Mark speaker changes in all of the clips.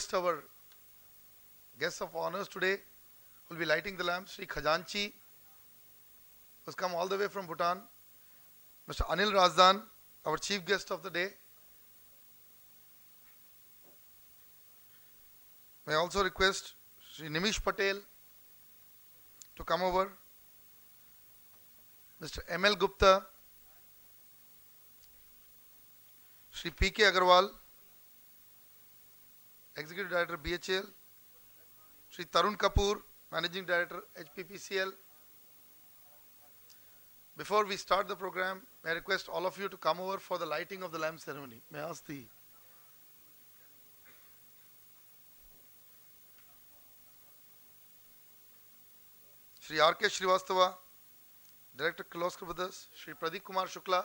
Speaker 1: request our guests of honors today who will be lighting the lamps, Sri Khajanchi, who's come all the way from Bhutan, Mr. Anil Razdan, our chief guest of the day. May I also request Sri Nimish Patel to come over, Mr. M.L. Gupta, Sri P.K. Agarwal, Executive Director BHL, Sri Tarun Kapoor, Managing Director HPPCL. Before we start the program, may I request all of you to come over for the lighting of the lamp ceremony. May I ask the Sri R.K. Srivastava, Director Kirloskar Brothers, Sri Pradeep Kumar Shukla,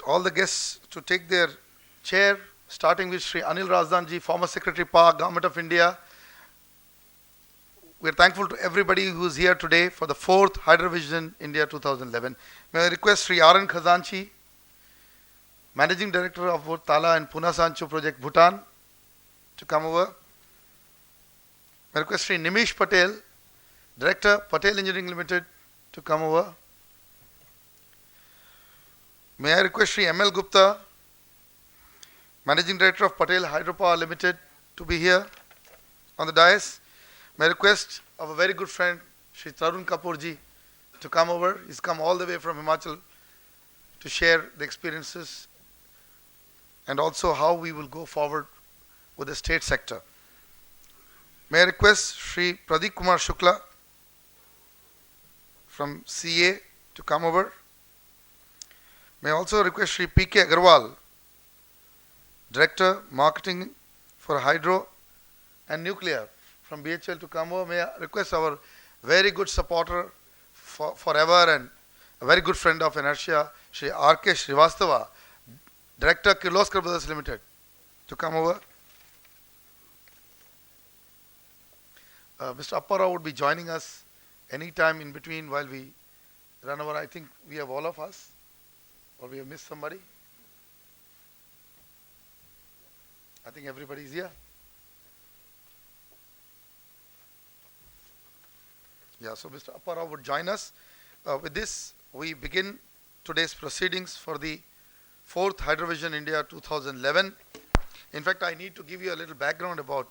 Speaker 1: all the guests to take their chair, starting with Sri Anil Razdan ji, former Secretary Park, Government of India. We are thankful to everybody who is here today for the 4th HydroVision India 2011. May I request Sri R.N. Khazanchi, Managing Director of both Tala and Puna Sancho Project, Bhutan, to come over. May I request Sri Nimish Patel, Director, Patel Engineering Limited, to come over. May I request Sri M.L. Gupta, Managing Director of Patel Hydropower Limited, to be here on the dais. May I request our very good friend Sri Tarun Kapoor ji to come over. He's come all the way from Himachal to share the experiences and also how we will go forward with the state sector. May I request Sri Pradeep Kumar Shukla from CA to come over. May I also request Sri P.K. Agarwal, Director, Marketing for Hydro and Nuclear from BHL, to come over. May I request our very good supporter forever and a very good friend of Inertia, Sri R.K. Srivastava, Director, Kirloskar Brothers Limited, to come over. Mr. Appara would be joining us anytime in between while we run over. I think we have all of us. Or we have missed somebody? I think everybody is here. Yeah, so Mr. Appara would join us. With this, we begin today's proceedings for the 4th HydroVision India 2011. In fact, I need to give you a little background about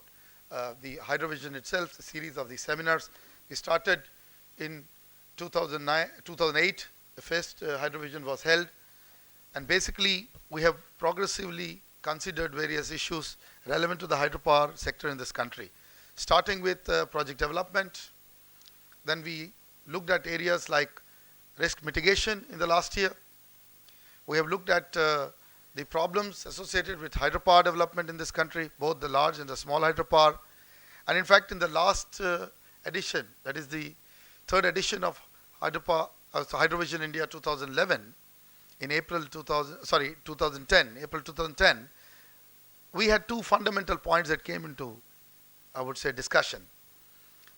Speaker 1: the HydroVision itself, the series of the seminars. We started in 2008, the first HydroVision was held. And basically, we have progressively considered various issues relevant to the hydropower sector in this country. starting with project development. Then we looked at areas like risk mitigation in the last year. We have looked at the problems associated with hydropower development in this country, both the large and the small hydropower. And in fact, in the last edition, that is the third edition of Hydrovision India 2011, in April 2010, we had two fundamental points that came into, I would say, discussion.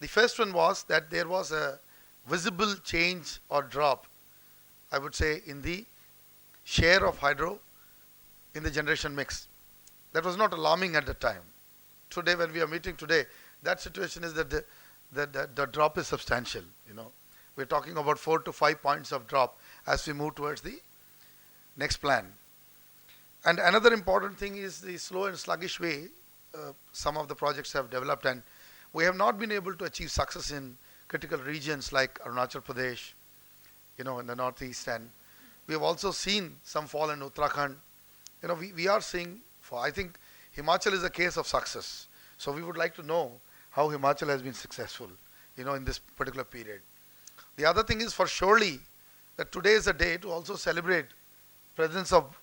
Speaker 1: The first one was that there was a visible change or drop, I would say, in the share of hydro in the generation mix. That was not alarming at the time. Today, when we are meeting today, that situation is that the drop is substantial. We're talking about 4 to 5 points of drop as we move towards the next plan. And another important thing is the slow and sluggish way some of the projects have developed, and we have not been able to achieve success in critical regions like Arunachal Pradesh, in the northeast, and we have also seen some fall in Uttarakhand. We are seeing, I think Himachal is a case of success. So we would like to know how Himachal has been successful, in this particular period. The other thing is for surely that today is a day to also celebrate presence of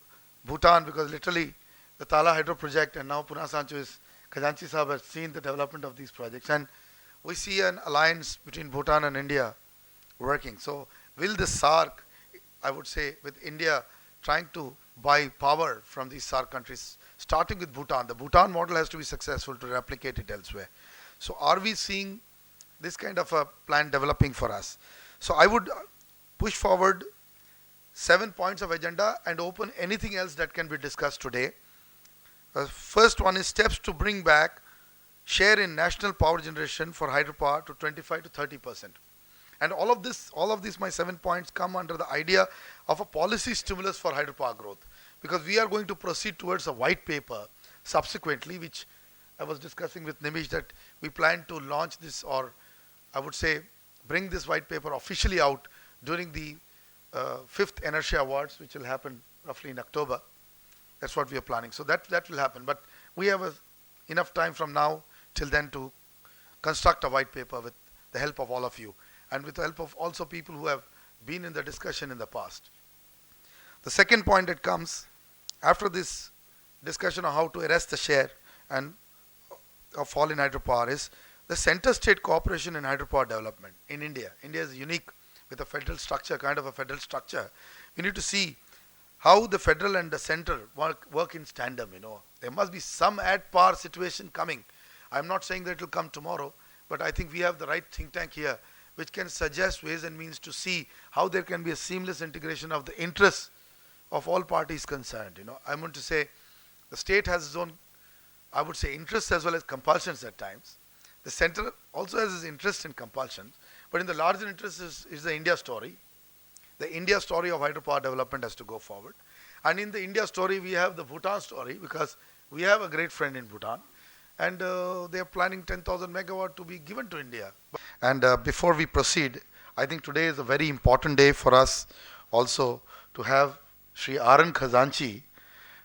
Speaker 1: Bhutan, because literally the Tala Hydro project and now Puna Sancho is Khajanchi Sahab has seen the development of these projects, and we see an alliance between Bhutan and India working. So will the SAARC, I would say, with India trying to buy power from these SAARC countries, starting with Bhutan. The Bhutan model has to be successful to replicate it elsewhere. So are we seeing this kind of a plan developing for us? So I would push forward 7 points of agenda and open anything else that can be discussed today. The first one is steps to bring back share in national power generation for hydropower to 25 to 30%. And all of these my 7 points come under the idea of a policy stimulus for hydropower growth, because we are going to proceed towards a white paper subsequently, which I was discussing with Nimish, that we plan to launch this, or I would say bring this white paper officially out during the 5th Inertia Awards, which will happen roughly in October. That's what we are planning. So that will happen. But we have enough time from now till then to construct a white paper with the help of all of you, and with the help of also people who have been in the discussion in the past. The second point that comes after this discussion on how to arrest the share and of fall in hydropower is the center-state cooperation in hydropower development in India. India is unique with a federal structure, kind of a federal structure. We need to see how the federal and the center work in tandem. There must be some at-par situation coming. I'm not saying that it will come tomorrow, but I think we have the right think tank here which can suggest ways and means to see how there can be a seamless integration of the interests of all parties concerned. I want to say the state has its own, I would say, interests as well as compulsions at times. The center also has its interest and compulsions, but in the larger interest is the India story. The India story of hydropower development has to go forward. And in the India story, we have the Bhutan story, because we have a great friend in Bhutan, and they are planning 10,000 megawatt to be given to India. And before we proceed, I think today is a very important day for us also to have Sri Aran Khajanchi,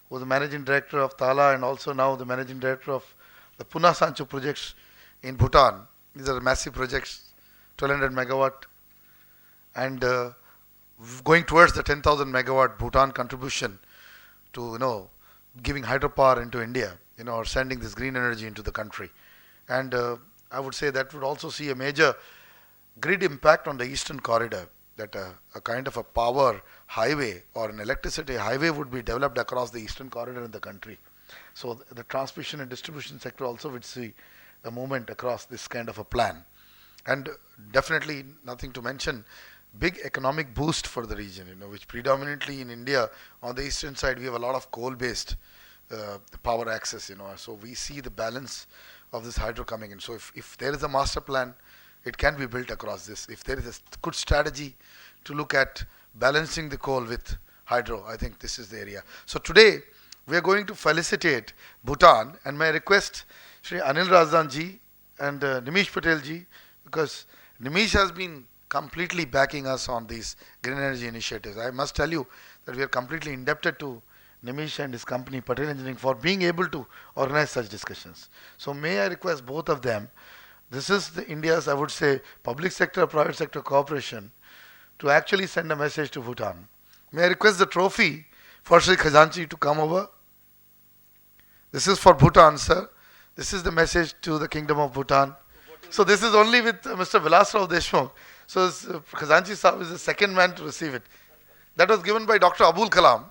Speaker 1: who is the Managing Director of Tala and also now the Managing Director of the Puna Sancho projects in Bhutan. These are massive projects, 1200 megawatt, and going towards the 10,000 megawatt Bhutan contribution to, giving hydropower into India, or sending this green energy into the country. And I would say that would also see a major grid impact on the eastern corridor, that a kind of a power highway or an electricity highway would be developed across the eastern corridor in the country. So the transmission and distribution sector also would see a movement across this kind of a plan. And definitely nothing to mention, big economic boost for the region, which predominantly in India on the eastern side we have a lot of coal-based power access, so we see the balance of this hydro coming in. So if there is a master plan, it can be built across this. If there is a good strategy to look at balancing the coal with hydro, I think this is the area. So today we are going to felicitate Bhutan, and may I request Shri Anil Razdan ji and Nimish Patel ji, because Nimish has been completely backing us on these green energy initiatives. I must tell you that we are completely indebted to Nimish and his company Patel Engineering for being able to organize such discussions. So may I request both of them, this is the India's, I would say, public sector, private sector cooperation to actually send a message to Bhutan. May I request the trophy for Sri Khazanchi to come over? This is for Bhutan, sir. This is the message to the Kingdom of Bhutan. So this is only with Mr. Vilasrao Deshmukh. So Khazanchi Sahib is the second man to receive it. That was given by Dr. Abul Kalam.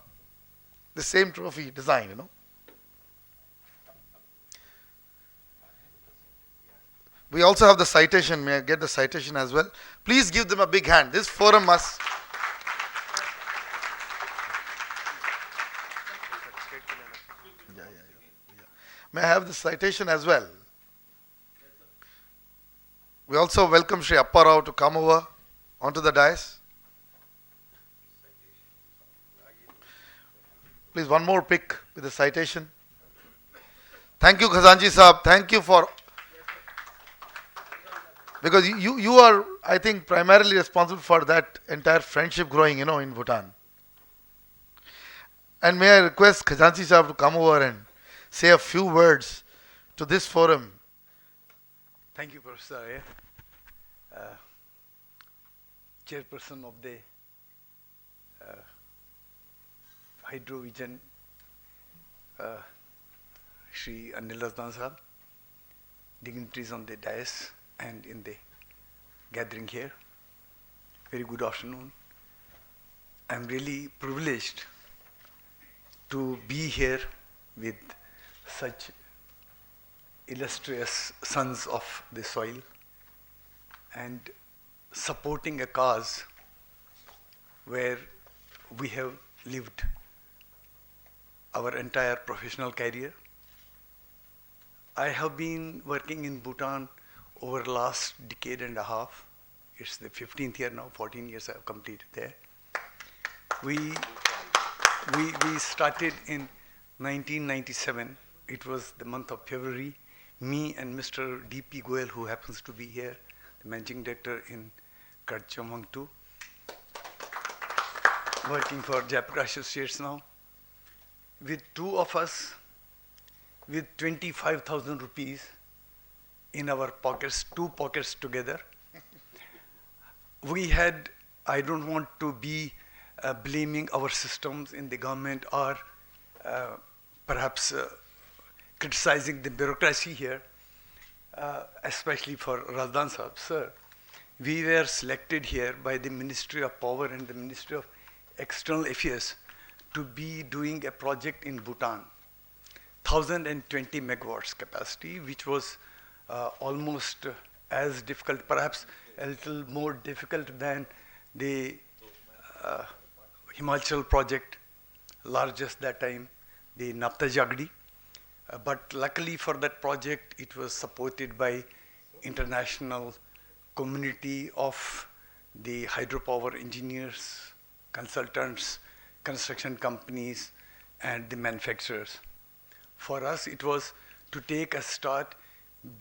Speaker 1: The same trophy design, you know. We also have the citation. May I get the citation as well? Please give them a big hand. This forum must. May I have the citation as well? We also welcome Sri Appa Rao to come over onto the dais. Please, one more pick with the citation. Thank you, Khazanchi Sahab. Thank you for... Because you are, I think, primarily responsible for that entire friendship growing, in Bhutan. And may I request Khazanchi Sahab to come over and say a few words to this forum.
Speaker 2: Thank you, Professor Arya. Chairperson of the Hydro Vision, Shri Anil Razdan Sahab, dignitaries on the dais and in the gathering here. Very good afternoon. I'm really privileged to be here with such illustrious sons of the soil and supporting a cause where we have lived our entire professional career. I have been working in Bhutan over the last decade and a half. It's the 15th year now, 14 years I have completed there. We started in 1997. It was the month of February. Me and Mr. D.P. Goyal, who happens to be here, the managing director in Karchamang 2, working for Jayaprakash Associates now. With two of us, with 25,000 rupees in our pockets, two pockets together, we had, I don't want to be blaming our systems in the government or perhaps criticizing the bureaucracy here, especially for Razdan Sahab. Sir, we were selected here by the Ministry of Power and the Ministry of External Affairs to be doing a project in Bhutan, 1020 megawatts capacity, which was almost as difficult, perhaps a little more difficult than the Himachal project, largest that time, the Napta Jagdi. But luckily for that project, it was supported by international community of the hydropower engineers, consultants, construction companies, and the manufacturers. For us, it was to take a start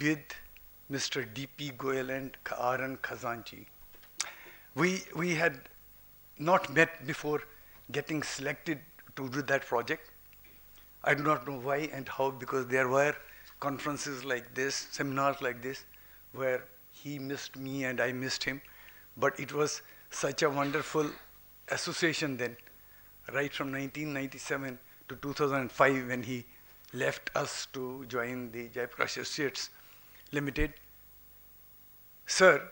Speaker 2: with Mr. D.P. Goyal and R.N. Khazanchi. We had not met before getting selected to do that project. I do not know why and how, because there were conferences like this, seminars like this, where he missed me and I missed him. But it was such a wonderful association then, right from 1997 to 2005 when he left us to join the Jayaprakash Associates Limited. Sir,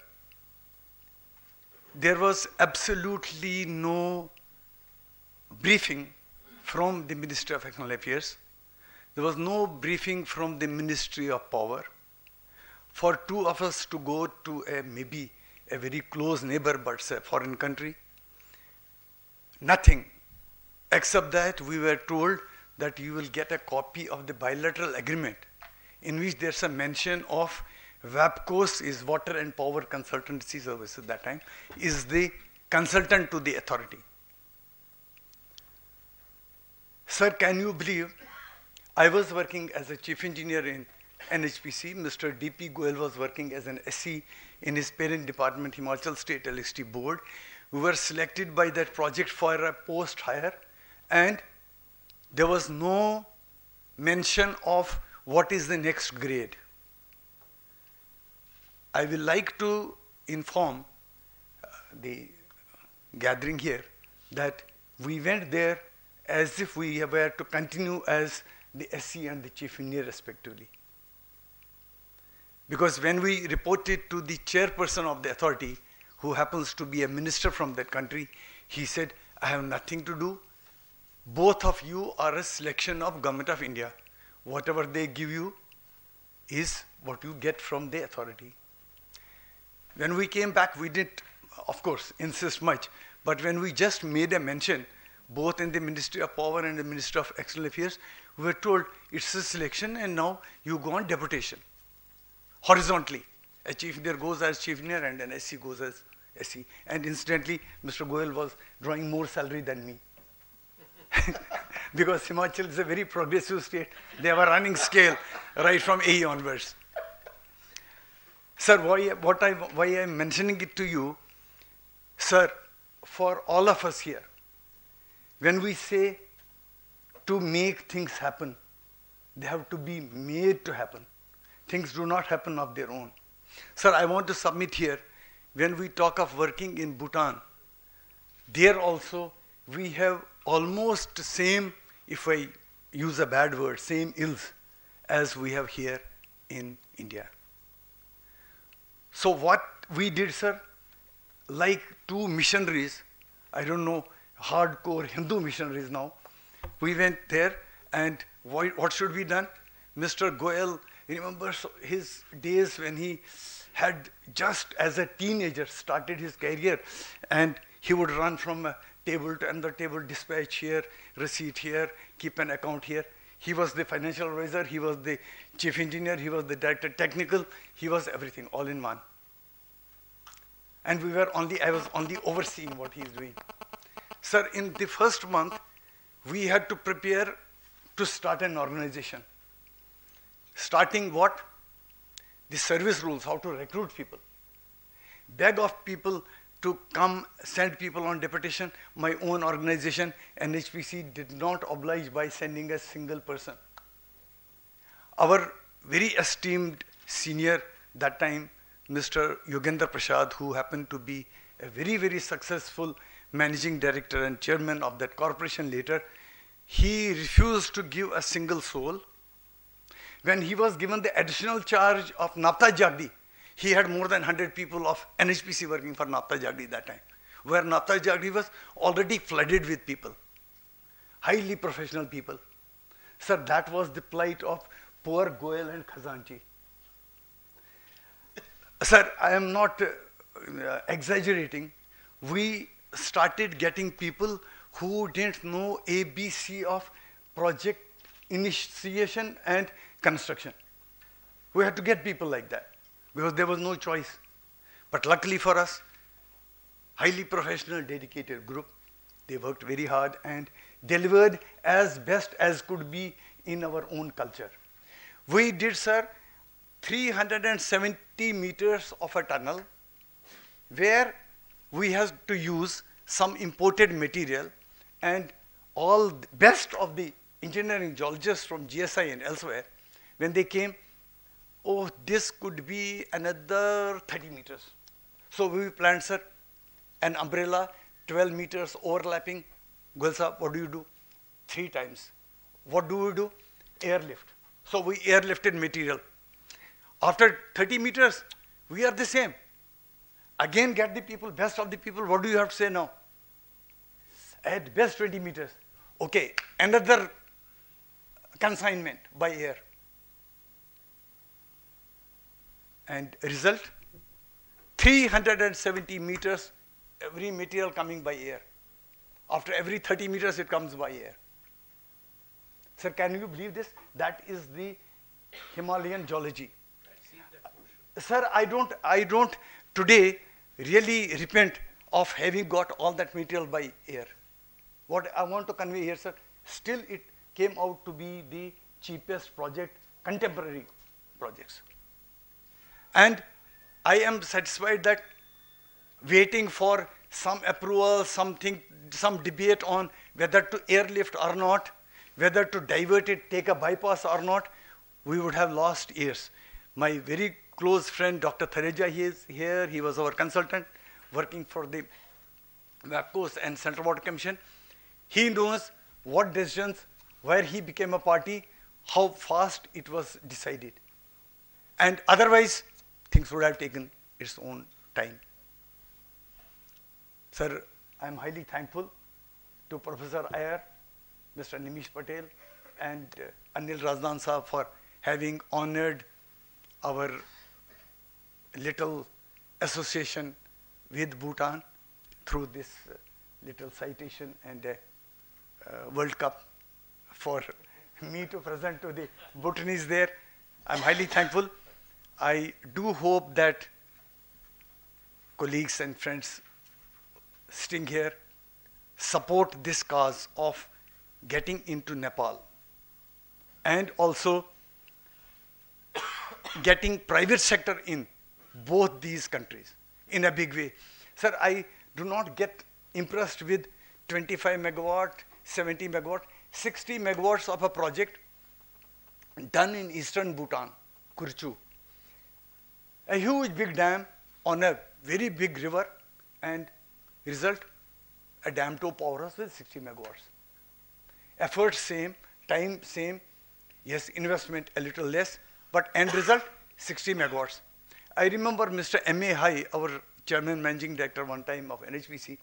Speaker 2: there was absolutely no briefing from the Ministry of External Affairs. There was no briefing from the Ministry of Power. For two of us to go to maybe a very close neighbor, but a foreign country, nothing, except that we were told that you will get a copy of the bilateral agreement in which there's a mention of WAPCOS is Water and Power Consultancy Services at that time, is the consultant to the authority. Sir, can you believe I was working as a chief engineer in NHPC. Mr. D.P. Goyal was working as an SC in his parent department, Himachal State Electricity Board. We were selected by that project for a post hire, and there was no mention of what is the next grade. I will like to inform the gathering here that we went there as if we were to continue as the SC and the chief engineer respectively. Because when we reported to the chairperson of the authority, who happens to be a minister from that country, he said, I have nothing to do. Both of you are a selection of Government of India. Whatever they give you is what you get from the authority. When we came back, we didn't, of course, insist much. But when we just made a mention, both in the Ministry of Power and the Ministry of External Affairs, we were told it's a selection and now you go on deputation. Horizontally. A chief engineer goes as chief engineer and an SC goes as SC. And incidentally, Mr. Goyal was drawing more salary than me. Because Himachal is a very progressive state. They have a running scale right from AE onwards. Sir, why I'm mentioning it to you, sir, for all of us here, when we say to make things happen, they have to be made to happen. Things do not happen of their own. Sir, I want to submit here, when we talk of working in Bhutan, there also we have almost same, if I use a bad word, same ills as we have here in India. So what we did, sir, like two missionaries, I don't know, hardcore Hindu missionaries now, we went there and what should be done? Mr. Goyal remembers his days when he had just as a teenager started his career and he would run from a table to another table, dispatch here, receipt here, keep an account here. He was the financial advisor, he was the chief engineer, he was the director technical, he was everything, all in one. And I was only overseeing what he is doing. Sir, in the first month, we had to prepare to start an organization. Starting what? The service rules, how to recruit people. Beg of people to come, send people on deputation. My own organization, NHPC, did not oblige by sending a single person. Our very esteemed senior that time, Mr. Yogendra Prasad, who happened to be a very, very successful managing director and chairman of that corporation later, he refused to give a single soul. When he was given the additional charge of Napta Jagdi, he had more than 100 people of NHPC working for Napta Jagdi that time, where Napta Jagdi was already flooded with people, highly professional people. Sir, that was the plight of poor Goyal and Khazanchi. Sir, I am not exaggerating. We started getting people who didn't know ABC of project initiation and construction. We had to get people like that because there was no choice. But luckily for us, highly professional, dedicated group, they worked very hard and delivered as best as could be in our own culture. We did, sir, 370 meters of a tunnel where we had to use some imported material, and all the best of the engineering geologists from GSI and elsewhere, when they came, oh, this could be another 30 meters. So we planned, sir, an umbrella, 12 meters overlapping. Goyal sahab, what do you do? 3 times. What do we do? Airlift. So we airlifted material. After 30 meters, we are the same. Again, get the people, best of the people. What do you have to say now? At best 20 meters. Okay, another consignment by air. And result, 370 meters, every material coming by air. After every 30 meters, it comes by air. Sir, can you believe this? That is the Himalayan geology. Sir, I don't today really repent of having got all that material by air. What I want to convey here, sir, still it came out to be the cheapest project, contemporary projects. And I am satisfied that waiting for some approval, some debate on whether to airlift or not, whether to divert it, take a bypass or not, we would have lost years. My very close friend, Dr. Thareja, he is here. He was our consultant working for the WAPCOs and Central Water Commission. He knows what decisions, where he became a party, how fast it was decided. And otherwise, things would have taken its own time. Sir, I am highly thankful to Professor Iyer, Mr. Nimish Patel, and Anil Razdan Saab for having honored our little association with Bhutan through this little citation and World Cup for me to present to the Bhutanese there. I'm highly thankful. I do hope that colleagues and friends sitting here support this cause of getting into Nepal and also getting private sector in both these countries in a big way. Sir, I do not get impressed with 25 megawatt, 70 megawatt, 60 megawatts of a project done in eastern Bhutan, Kurchu. A huge big dam on a very big river, and result, a dam to power house with 60 megawatts. Effort same, time same, yes, investment a little less, but end result 60 megawatts. I remember Mr. M.A. Hai, our chairman managing director one time of NHPC,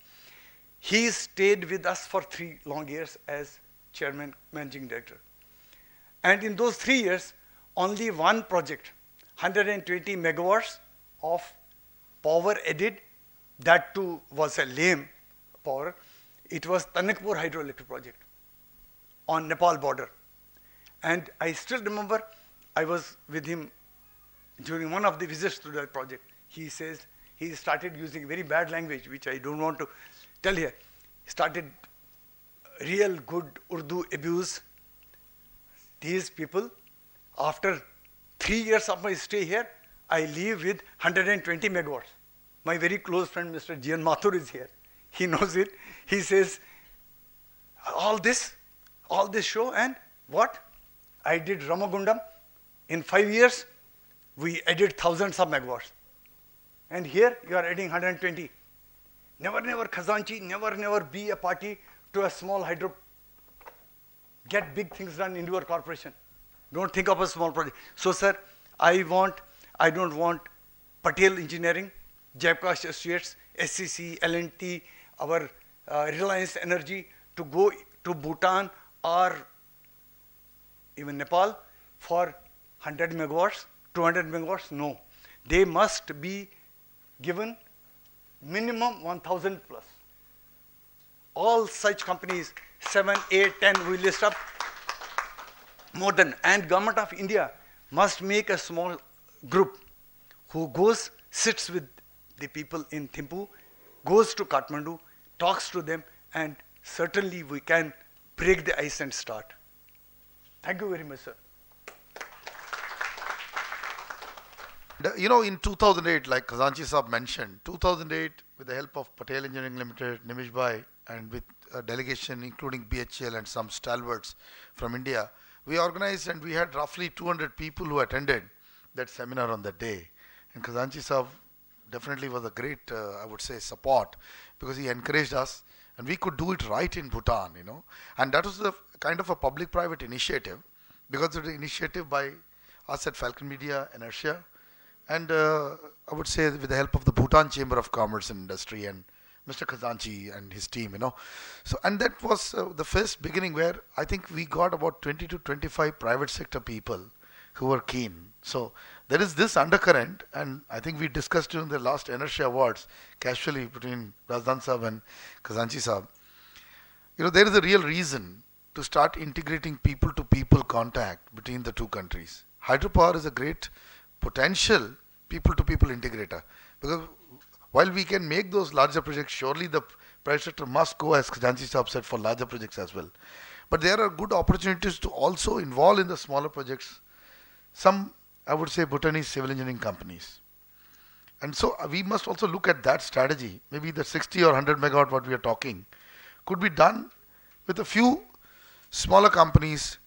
Speaker 2: he stayed with us for 3 long years as chairman managing director. And in those 3 years, only one project, 120 megawatts of power added, that too was a lame power. It was Tanakpur hydroelectric project on Nepal border. And I still remember I was with him during one of the visits to that project. He says, he started using very bad language, which I don't want to tell here. He started real good Urdu abuse. These people, after 3 years of my stay here, I leave with 120 megawatts. My very close friend, Mr. Jian Mathur, is here. He knows it. He says, all this show, and what? I did Ramagundam. In 5 years, we added thousands of megawatts. And here, you are adding 120. Never, Khazanchi, never be a party to a small hydro. Get big things done in your corporation. Don't think of a small project. So, sir, I don't want Patel Engineering, Jaipkash Associates, SCC, L&T, our Reliance Energy to go to Bhutan or even Nepal for 100 megawatts, 200 megawatts. No. They must be given minimum 1,000 plus. All such companies, 7, 8, 10, we list up more than. And Government of India must make a small group who goes, sits with the people in Thimphu, goes to Kathmandu, talks to them, and certainly we can break the ice and start. Thank you very much, sir.
Speaker 1: You know, in 2008, like Khazanchi Saab mentioned, 2008, with the help of Patel Engineering Limited, Nimish Bhai, and with a delegation including BHL and some stalwarts from India, we organized and we had roughly 200 people who attended that seminar on that day. And Khazanchi Saab definitely was a great, I would say, support, because he encouraged us and we could do it right in Bhutan, you know. And that was the kind of a public-private initiative, because of the initiative by us at Falcon Media, Inertia, and I would say with the help of the Bhutan Chamber of Commerce and Industry and Mr. Khazanchi and his team, you know. So, and that was the first beginning where I think we got about 20 to 25 private sector people who were keen. So there is this undercurrent, and I think we discussed during the last Inertia Awards casually between Razdan Saab and Khazanchi Saab. You know, there is a real reason to start integrating people-to-people contact between the two countries. Hydropower is a great potential people-to-people integrator, because while we can make those larger projects, surely the private sector must go, as Khazanchi Saab said, for larger projects as well. But there are good opportunities to also involve in the smaller projects some, I would say, Bhutanese civil engineering companies. And so we must also look at that strategy. Maybe the 60 or 100 megawatt what we are talking could be done with a few smaller companies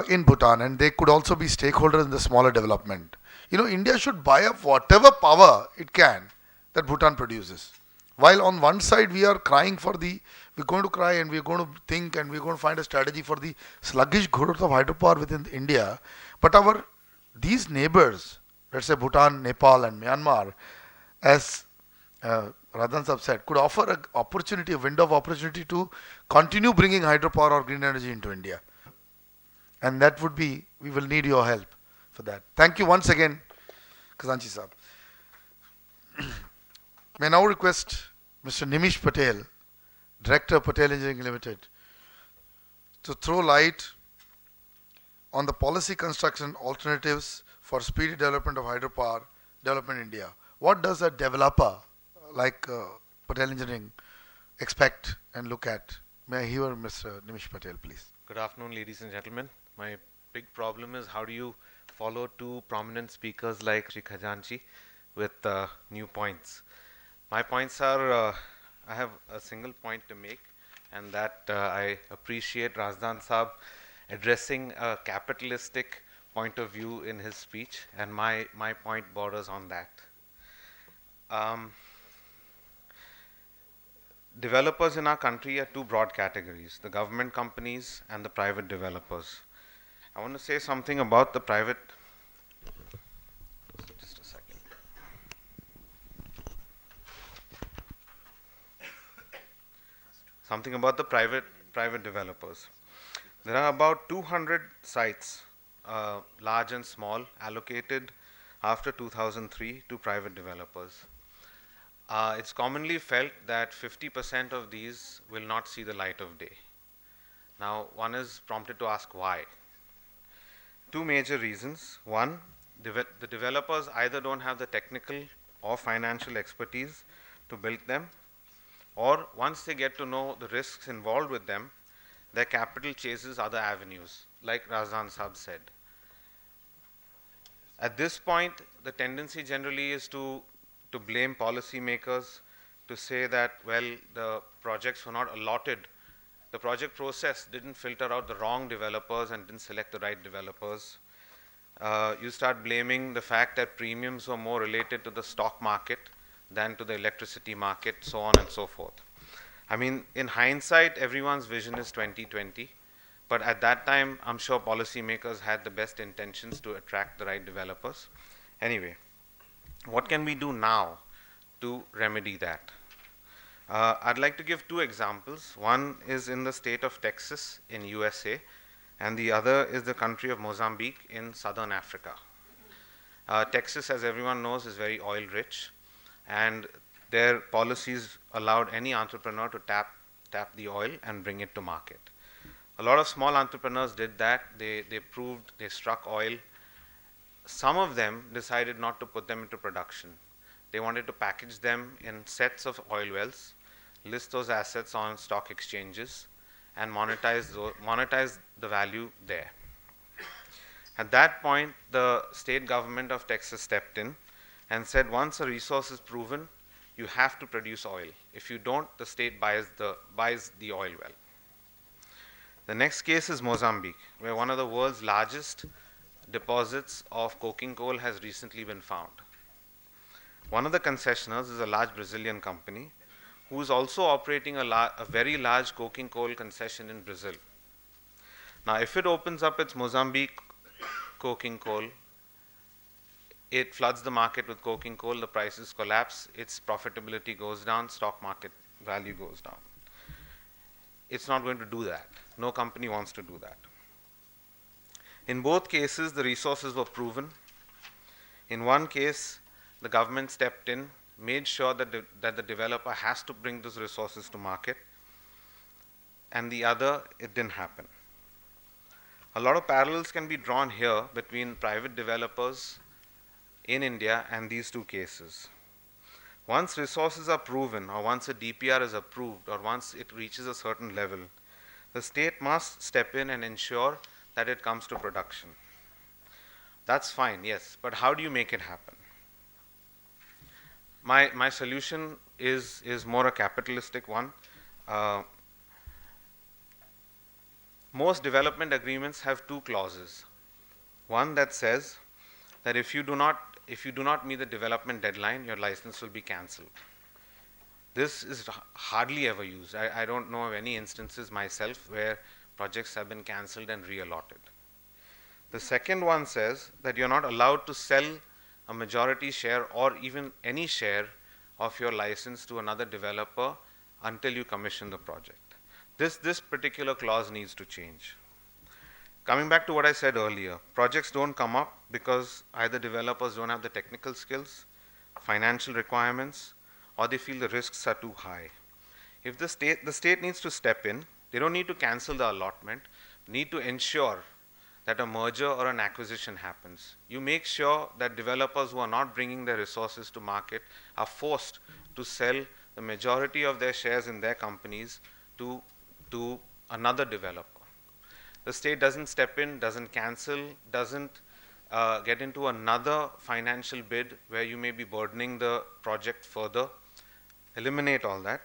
Speaker 1: in Bhutan, and they could also be stakeholders in the smaller development. India should buy up whatever power it can that Bhutan produces. While on one side we're going to cry and we're going to think and we're going to find a strategy for the sluggish growth of hydropower within India, but these neighbors, let's say Bhutan, Nepal, and Myanmar, as Radhan Sahab said, could offer a window of opportunity to continue bringing hydropower or green energy into India. And we will need your help for that. Thank you once again, Khazanchi Sahab. May I now request Mr. Nimish Patel, Director, Patel Engineering Limited, to throw light on the policy construction alternatives for speedy development of hydropower development in India. What does a developer like Patel Engineering expect and look at? May I hear Mr. Nimish Patel, please?
Speaker 3: Good afternoon, ladies and gentlemen. My big problem is how do you follow two prominent speakers like Shri Khazanchi with new points. My points are, I have a single point to make, and that I appreciate Razdan Saab addressing a capitalistic point of view in his speech, and my point borders on that. Developers in our country are two broad categories, the government companies and the private developers. I want to say something about the private. Just a second. Something about the private developers. There are about 200 sites, large and small, allocated after 2003 to private developers. It's commonly felt that 50% of these will not see the light of day. Now, one is prompted to ask why. Two major reasons. One, the developers either don't have the technical or financial expertise to build them, or once they get to know the risks involved with them, their capital chases other avenues, like Razdan Saab said. At this point, the tendency generally is to blame policymakers, to say that, well, the projects were not allotted. The project process didn't filter out the wrong developers and didn't select the right developers. You start blaming the fact that premiums were more related to the stock market than to the electricity market, so on and so forth. I mean, in hindsight, everyone's vision is 2020, but at that time, I'm sure policymakers had the best intentions to attract the right developers. Anyway, what can we do now to remedy that? I'd like to give two examples. One is in the state of Texas in USA, and the other is the country of Mozambique in southern Africa. Texas, as everyone knows, is very oil rich, and their policies allowed any entrepreneur to tap the oil and bring it to market. A lot of small entrepreneurs did that. They struck oil. Some of them decided not to put them into production. They wanted to package them in sets of oil wells, list those assets on stock exchanges, and monetize the value there. At that point, the state government of Texas stepped in and said, once a resource is proven, you have to produce oil. If you don't, the state buys the oil well. The next case is Mozambique, where one of the world's largest deposits of coking coal has recently been found. One of the concessionaires is a large Brazilian company who is also operating a very large coking coal concession in Brazil. Now, if it opens up its Mozambique coking coal, it floods the market with coking coal, the prices collapse, its profitability goes down, stock market value goes down. It's not going to do that. No company wants to do that. In both cases, the resources were proven. In one case, the government stepped in, made sure that the developer has to bring those resources to market, and the other, it didn't happen. A lot of parallels can be drawn here between private developers in India and these two cases. Once resources are proven, or once a DPR is approved, or once it reaches a certain level, the state must step in and ensure that it comes to production. That's fine, yes, but how do you make it happen? My solution is more a capitalistic one. most development agreements have two clauses. One that says that if you do not meet the development deadline, your license will be cancelled. This is hardly ever used. I don't know of any instances myself where projects have been cancelled and re-allotted. The second one says that you're not allowed to sell a majority share or even any share of your license to another developer until you commission the project. This particular clause needs to change. Coming back to what I said earlier, projects don't come up because either developers don't have the technical skills, financial requirements, or they feel the risks are too high. If the state needs to step in, they don't need to cancel the allotment, need to ensure that a merger or an acquisition happens. You make sure that developers who are not bringing their resources to market are forced to sell the majority of their shares in their companies to another developer. The state doesn't step in, doesn't cancel, doesn't get into another financial bid where you may be burdening the project further. Eliminate all that.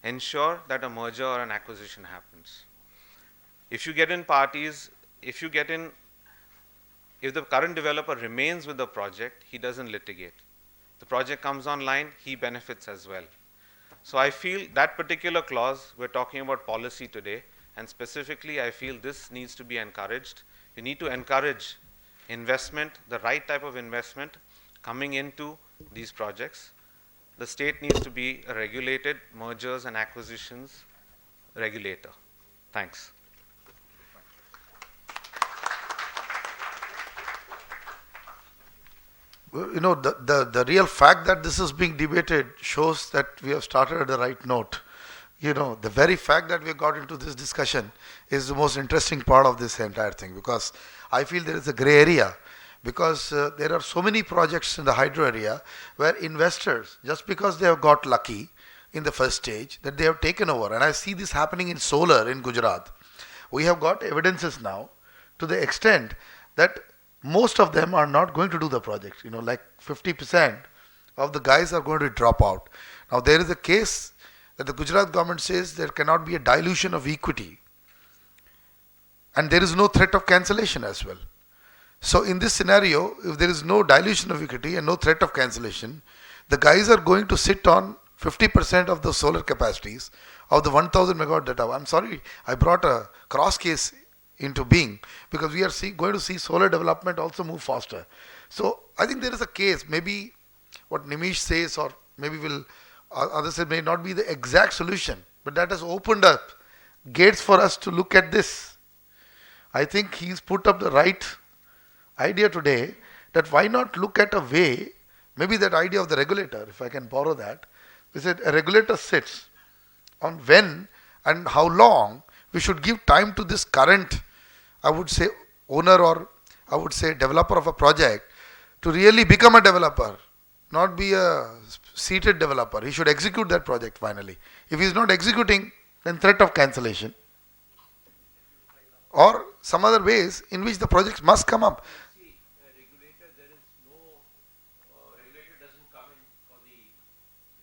Speaker 3: Ensure that a merger or an acquisition happens. If you get in parties, if the current developer remains with the project, he doesn't litigate. The project comes online, he benefits as well. So I feel that particular clause, we're talking about policy today, and specifically I feel this needs to be encouraged. You need to encourage investment, the right type of investment coming into these projects. The state needs to be a regulated mergers and acquisitions regulator. Thanks.
Speaker 1: Well, you know, the real fact that this is being debated shows that we have started at the right note. You know, the very fact that we got into this discussion is the most interesting part of this entire thing, because I feel there is a gray area, because there are so many projects in the hydro area where investors, just because they have got lucky in the first stage, that they have taken over. And I see this happening in solar in Gujarat. We have got evidences now to the extent that most of them are not going to do the project. You know, like 50% of the guys are going to drop out. Now there is a case that the Gujarat government says there cannot be a dilution of equity, and there is no threat of cancellation as well. So in this scenario, if there is no dilution of equity and no threat of cancellation, the guys are going to sit on 50% of the solar capacities of the 1000 megawatt data. I'm sorry, I brought a cross case into being because we are going to see solar development also move faster. So I think there is a case, maybe what Nimish says, or maybe others say may not be the exact solution, but that has opened up gates for us to look at this. I think he's put up the right idea today, that why not look at a way, maybe that idea of the regulator, if I can borrow that. They said a regulator sits on when and how long we should give time to this current, I would say, owner, or I would say developer of a project to really become a developer, not be a seated developer. He should execute that project finally. If he is not executing, then threat of cancellation or some other ways in which the projects must come up.
Speaker 4: See, regulator, there is no, regulator doesn't come in for the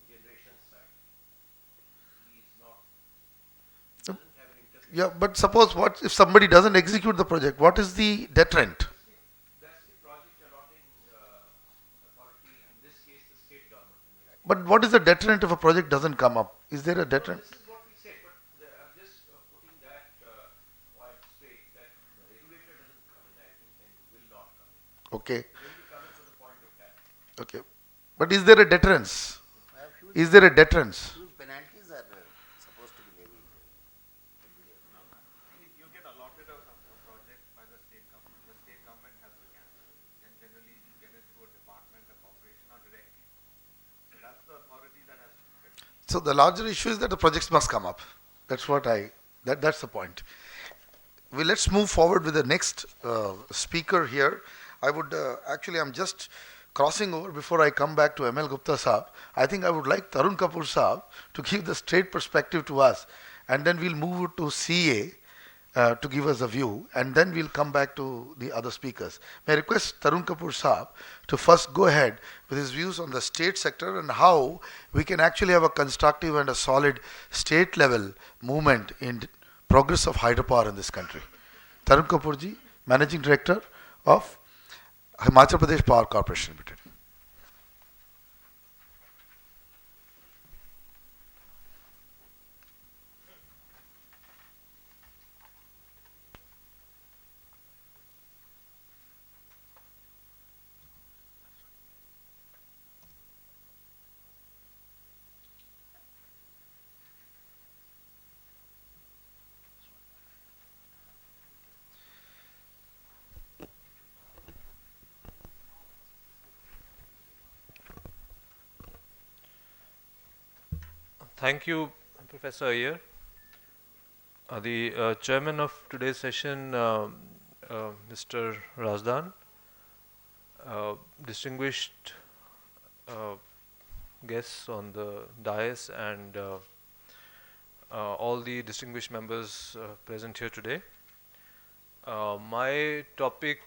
Speaker 4: generation side. He is not, doesn't have an interest.
Speaker 1: Yeah, but suppose what if somebody doesn't execute the project? What is the deterrent?
Speaker 4: That's the project allotting authority, in this case the state government.
Speaker 1: But what is the deterrent if a project doesn't come up? Is there a deterrent?
Speaker 4: This is what we said, but I'm just putting that point straight, that the regulator doesn't come in, I think, and will not come in.
Speaker 1: Okay,
Speaker 4: Will be coming to the point of that.
Speaker 1: okay. But is there a deterrence? Is there a deterrence?
Speaker 5: Huge penalties are supposed to be levied.
Speaker 3: You get allotted a project by the state government. The state government has to cancel it. And generally you get it through a department, a corporation, or directly. So that's the authority that has to do it.
Speaker 1: So the larger issue is that the projects must come up. That's what that's the point. Well, let's move forward with the next speaker here. I would actually, I'm just crossing over before I come back to ML Gupta Saab. I think I would like Tarun Kapoor Saab to give the straight perspective to us, and then we'll move to CA to give us a view, and then we'll come back to the other speakers. May I request Tarun Kapoor Saab to first go ahead with his views on the state sector and how we can actually have a constructive and a solid state level movement in progress of hydropower in this country. Tarun Kapoorji, Managing Director of Himachal Pradesh Power Corporation Limited.
Speaker 6: Thank you, Professor Iyer. The chairman of today's session, Mr. Razdan, distinguished guests on the dais, and all the distinguished members present here today. My topic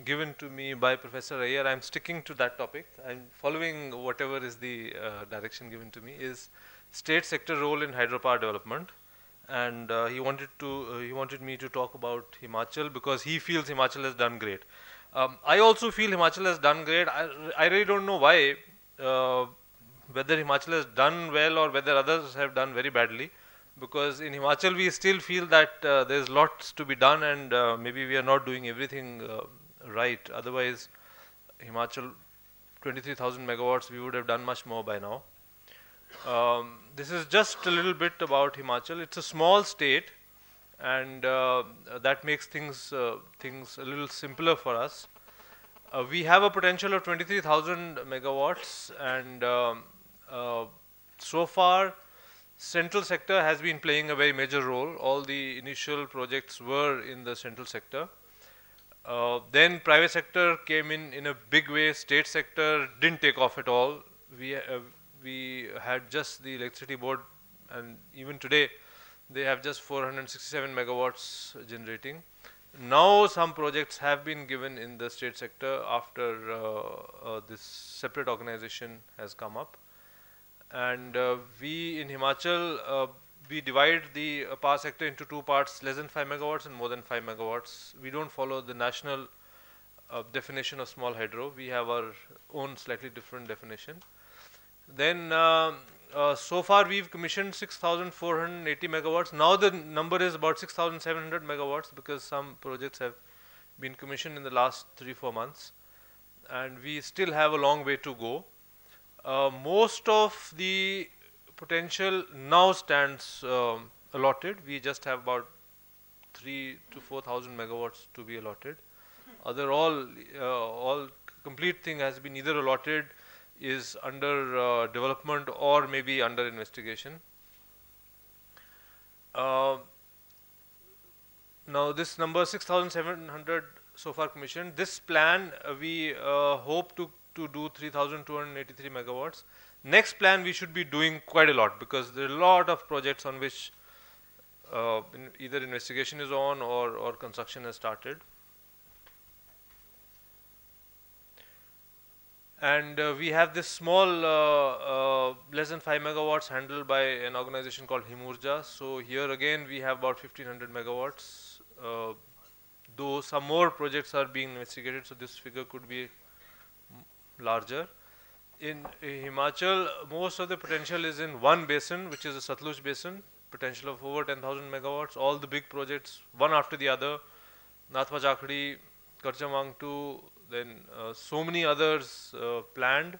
Speaker 6: given to me by Professor Iyer, I'm sticking to that topic. I'm following whatever is the direction given to me, is state sector role in hydropower development. And he wanted me to talk about Himachal because he feels Himachal has done great. I also feel Himachal has done great. I really don't know why, whether Himachal has done well or whether others have done very badly. Because in Himachal we still feel that there's lots to be done, and maybe we are not doing everything right. Otherwise, Himachal 23,000 megawatts, we would have done much more by now. This is just a little bit about Himachal. It's a small state, and that makes things a little simpler for us. We have a potential of 23,000 megawatts, and so far, central sector has been playing a very major role. All the initial projects were in the central sector. Then private sector came in a big way. State sector didn't take off at all. We had just the electricity board, and even today they have just 467 megawatts generating. Now some projects have been given in the state sector after this separate organization has come up. And we in Himachal, we divide the power sector into two parts, less than 5 megawatts and more than 5 megawatts. We don't follow the national definition of small hydro. We have our own slightly different definition. Then so far we've commissioned 6,480 megawatts. Now the number is about 6,700 megawatts because some projects have been commissioned in the last 3-4 months. And we still have a long way to go. Most of the potential now stands allotted. We just have about 3,000 to 4,000 megawatts to be allotted. All complete thing has been either allotted, is under development, or maybe under investigation. Now this number 6,700 so far commissioned. This plan we hope to do 3,283 megawatts. Next plan we should be doing quite a lot because there are a lot of projects on which either investigation is on or construction has started. And we have this small less than 5 megawatts handled by an organization called Himurja. So here again we have about 1,500 megawatts. Though some more projects are being investigated, so this figure could be larger. In Himachal, most of the potential is in one basin, which is the Satluj basin, potential of over 10,000 megawatts. All the big projects, one after the other, Nathpa Chakdi, Karchamang 2, then so many others planned,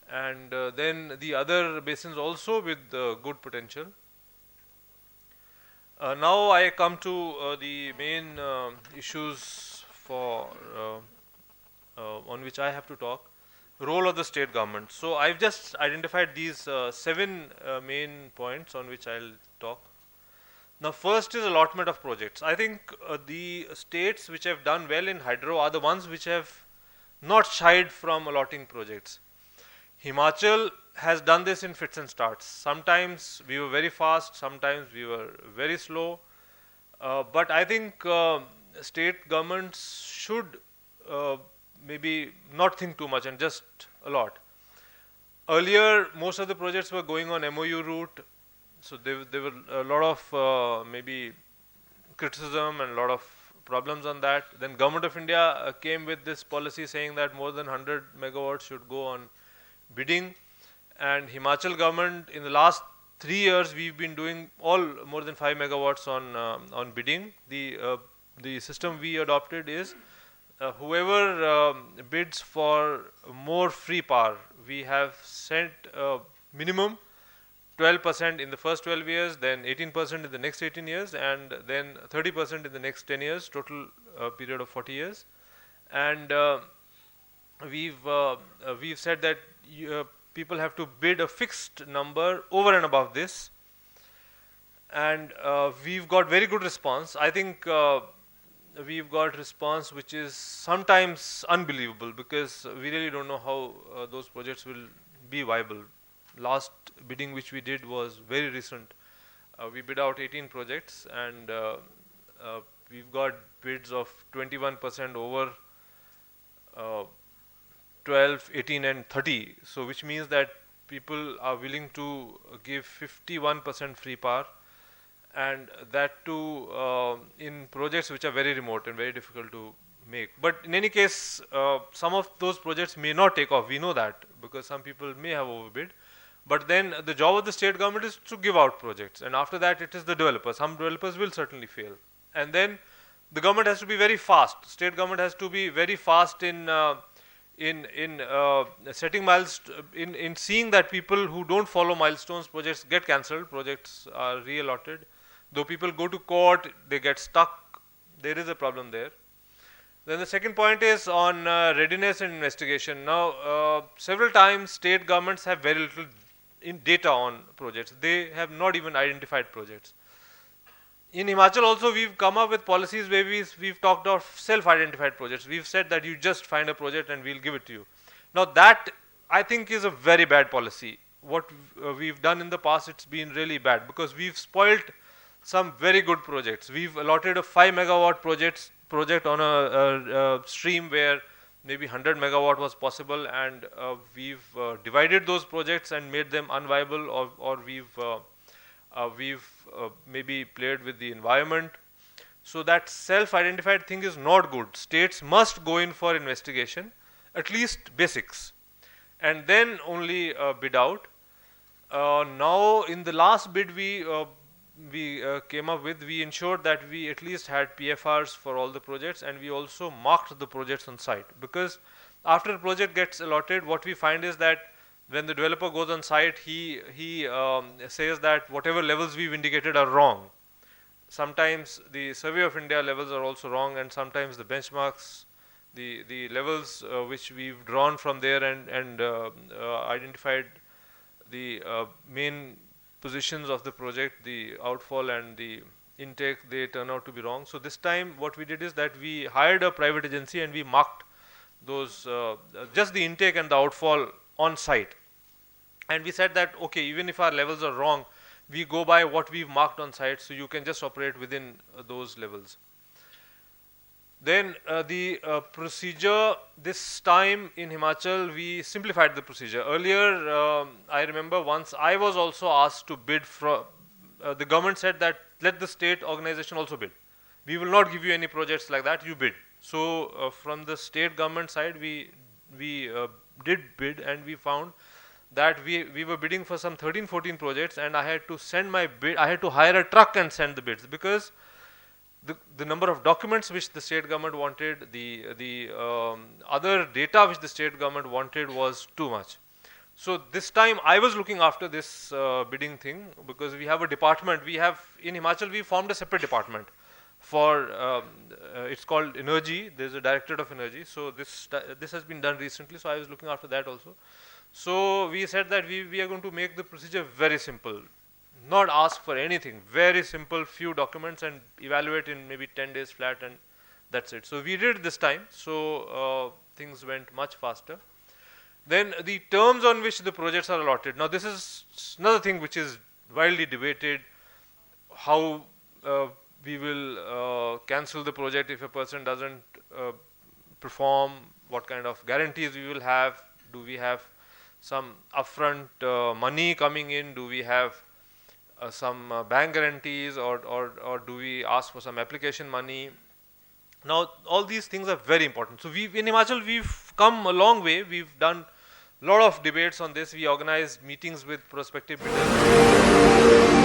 Speaker 6: and then the other basins also with good potential. Now I come to the main issues on which I have to talk. Role of the state government. So I've just identified these 7 main points on which I'll talk. Now first is allotment of projects. I think the states which have done well in hydro are the ones which have not shied from allotting projects. Himachal has done this in fits and starts. Sometimes we were very fast, sometimes we were very slow. But I think state governments should maybe not think too much and just allot. Earlier, most of the projects were going on MOU route, so there were a lot of maybe criticism and a lot of problems on that. Then Government of India came with this policy saying that more than 100 megawatts should go on bidding. And Himachal government in the last 3 years we've been doing all more than 5 megawatts on bidding. The system we adopted is whoever bids for more free power, we have sent minimum 12% in the first 12 years, then 18% in the next 18 years, and then 30% in the next 10 years, total period of 40 years. And we've said that people have to bid a fixed number over and above this. And we've got very good response. I think we've got response which is sometimes unbelievable, because we really don't know how those projects will be viable. Last bidding which we did was very recent. We bid out 18 projects, and we've got bids of 21% over 12, 18 and 30. So which means that people are willing to give 51% free power, and that too in projects which are very remote and very difficult to make. But in any case, some of those projects may not take off. We know that, because some people may have overbid. But then the job of the state government is to give out projects, and after that it is the developers. Some developers will certainly fail, and then the government has to be very fast. State government has to be very fast in setting milestones, in seeing that people who don't follow milestones, projects get cancelled, projects are re-allotted. Though people go to court, they get stuck. There is a problem there. Then the second point is on readiness and investigation. Now, several times state governments have very little data on projects. They have not even identified projects. In Himachal also, we've come up with policies where we've talked of self-identified projects. We've said that you just find a project and we'll give it to you. Now that, I think, is a very bad policy. What we've done in the past, it's been really bad, because we've spoilt some very good projects. We've allotted a 5 megawatt project on a stream where maybe 100 megawatt was possible, and we've divided those projects and made them unviable, or we've maybe played with the environment. So that self-identified thing is not good. States must go in for investigation, at least basics, and then only bid out. Now in the last bid we came up with, we ensured that we at least had PFRs for all the projects, and we also marked the projects on site, because after a project gets allotted, what we find is that when the developer goes on site, he says that whatever levels we've indicated are wrong. Sometimes the Survey of India levels are also wrong, and sometimes the benchmarks, the levels which we've drawn from there and identified the main positions of the project, the outfall and the intake, they turn out to be wrong. So this time what we did is that we hired a private agency and we marked those, just the intake and the outfall on site. And we said that, okay, even if our levels are wrong, we go by what we've marked on site, so you can just operate within those levels. Then the procedure, this time in Himachal, we simplified the procedure. Earlier, I remember once I was also asked to bid for, the government said that let the state organization also bid. We will not give you any projects like that, you bid. So from the state government side, we did bid, and we found that we were bidding for some 13, 14 projects, and I had to send my bid, I had to hire a truck and send the bids, because the number of documents which the state government wanted, the other data which the state government wanted was too much. So this time I was looking after this bidding thing, because we have a department. We have in Himachal, we formed a separate department for it's called Energy. There's a Directorate of Energy. So this has been done recently. So I was looking after that also. So we said that we are going to make the procedure very simple. Not ask for anything, very simple, few documents, and evaluate in maybe 10 days flat, and that's it. So we did it this time, so things went much faster. Then the terms on which the projects are allotted. Now this is another thing which is widely debated, how we will cancel the project if a person doesn't perform, what kind of guarantees we will have, do we have some upfront money coming in, do we have some bank guarantees, or do we ask for some application money? Now, all these things are very important. So, in Himachal, we've come a long way. We've done a lot of debates on this. We organized meetings with prospective bidders.